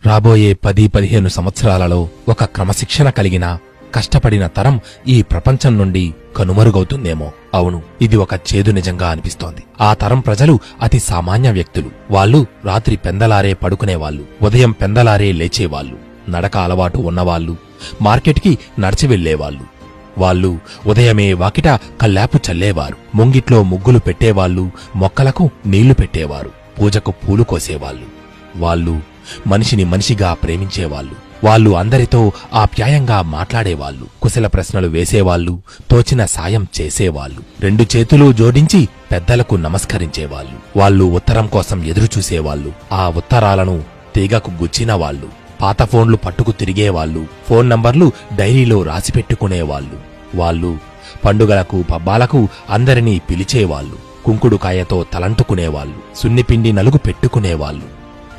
రాబోయే 10-15 సంవత్సరాలలో ఒక క్రమశిక్షణ కలిగిన కష్టపడిన తరం ఈ ప్రపంచం నుండి కనుమరుగవుతుందేమో. అవును, ఇది ఒక చేదు నిజంగా అనిపిస్తోంది. ఆ తరం ప్రజలు అతి సామాన్య వ్యక్తులు. వాళ్ళు రాత్రి పెందలారే పడుకునేవాళ్లు, ఉదయం పెందలారే లేచేవాళ్లు, నడక అలవాటు ఉన్నవాళ్లు, మార్కెట్కి నడిచి వెళ్లేవాళ్లు. వాళ్ళు ఉదయమే వాకిట కల్లాపు చల్లేవారు, ముంగిట్లో ముగ్గులు పెట్టేవాళ్లు, మొక్కలకు నీళ్లు పెట్టేవారు, పూజకు పూలు కోసేవాళ్లు. వాళ్ళు మనిషిని మనిషిగా ప్రేమించేవాళ్లు. వాళ్ళు అందరితో ఆప్యాయంగా మాట్లాడేవాళ్లు, కుశల ప్రశ్నలు వేసేవాళ్లు, తోచిన సాయం చేసేవాళ్లు, 2 చేతులు జోడించి పెద్దలకు నమస్కరించేవాళ్లు. వాళ్ళు ఉత్తరం కోసం ఎదురుచూసేవాళ్లు, ఆ ఉత్తరాలను తీగకు గుచ్చిన వాళ్ళు, పాత ఫోన్లు పట్టుకు తిరిగేవాళ్లు, ఫోన్ నంబర్లు డైరీలో రాసిపెట్టుకునేవాళ్లు. వాళ్ళు పండుగలకు పబ్బాలకు అందరినీ పిలిచేవాళ్లు, కుంకుడుకాయతో తలంటుకునేవాళ్లు, సున్నిపిండి నలుగు పెట్టుకునేవాళ్లు,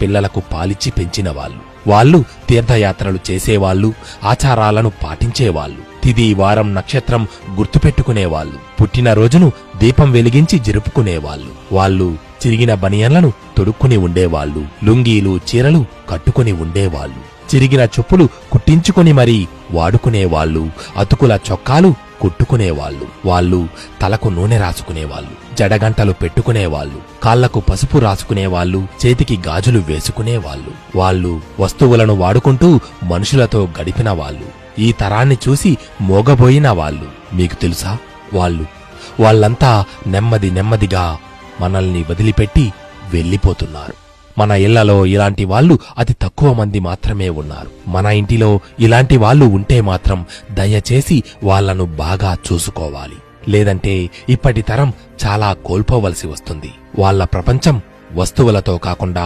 పిల్లలకు పాలిచ్చి పెంచినవాళ్లు. వాళ్ళు తీర్థయాత్రలు చేసేవాళ్లు, ఆచారాలను పాటించేవాళ్లు, తిథి వారం నక్షత్రం గుర్తుపెట్టుకునేవాళ్లు, పుట్టినరోజును దీపం వెలిగించి జరుపుకునేవాళ్లు. వాళ్ళు చిరిగిన బనియన్లను తొడుక్కుని ఉండేవాళ్లు, లుంగీలు చీరలు కట్టుకుని ఉండేవాళ్లు, చిరిగిన చెప్పులు కుట్టించుకుని మరీ వాడుకునేవాళ్లు, అతుకుల చొక్కాలు కుట్టుకునేవాళ్లు. వాళ్ళు తలకు నూనె రాసుకునేవాళ్లు, జడగంటలు పెట్టుకునేవాళ్లు, కాళ్లకు పసుపు రాసుకునేవాళ్లు, చేతికి గాజులు వేసుకునేవాళ్లు. వాళ్ళు వస్తువులను వాడుకుంటూ మనుషులతో గడిపిన వాళ్ళు. ఈ తరాన్ని చూసి మోగబోయిన వాళ్ళు. మీకు తెలుసా, వాళ్ళంతా నెమ్మదిగా మనల్ని వదిలిపెట్టి వెళ్ళిపోతున్నారు. మన ఇళ్లలో ఇలాంటి వాళ్ళు అతి తక్కువ మంది మాత్రమే ఉన్నారు. మన ఇంటిలో ఇలాంటి వాళ్ళు ఉంటే మాత్రం దయచేసి వాళ్లను బాగా చూసుకోవాలి. లేదంటే ఇప్పటి తరం చాలా కోల్పోవలసి వస్తుంది. వాళ్ల ప్రపంచం వస్తువులతో కాకుండా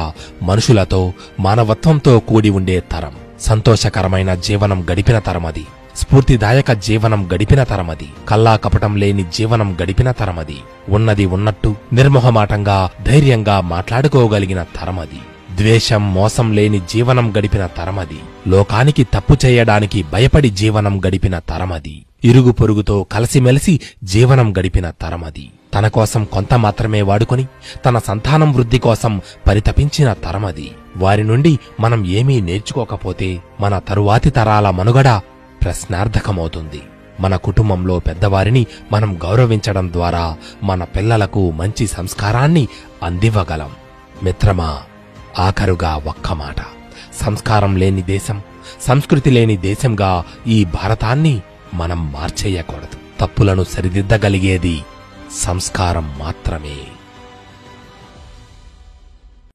మనుషులతో, మానవత్వంతో కూడి ఉండే తరం. సంతోషకరమైన జీవనం గడిపిన తరమది. స్ఫూర్తిదాయక జీవనం గడిపిన తరమది. కల్లా కపటం లేని జీవనం గడిపిన తరమది. ఉన్నది ఉన్నట్టు నిర్మోహమాటంగా ధైర్యంగా మాట్లాడుకోగలిగిన తరమది. ద్వేషం మోసం లేని జీవనం గడిపిన తరమది. లోకానికి తప్పు చేయడానికి భయపడి జీవనం గడిపిన తరమది. ఇరుగు పొరుగుతో కలిసిమెలిసి జీవనం గడిపిన తరమది. తన కోసం కొంత మాత్రమే వాడుకొని తన సంతానం వృద్ధి కోసం పరితపించిన తరమది. వారి నుండి మనం ఏమీ నేర్చుకోకపోతే మన తరువాతి తరాల మనుగడ ప్రశ్నార్థకమవుతుంది. మన కుటుంబంలో పెద్దవారిని మనం గౌరవించడం ద్వారా మన పిల్లలకు మంచి సంస్కారాన్ని అందివ్వగలం. మిత్రమా, ఆఖరుగా ఒక్క మాట. సంస్కారం లేని దేశం, సంస్కృతి లేని దేశంగా ఈ భారతాన్ని మనం మార్చేయకూడదు. తప్పులను సరిదిద్దగలిగేది సంస్కారం మాత్రమే.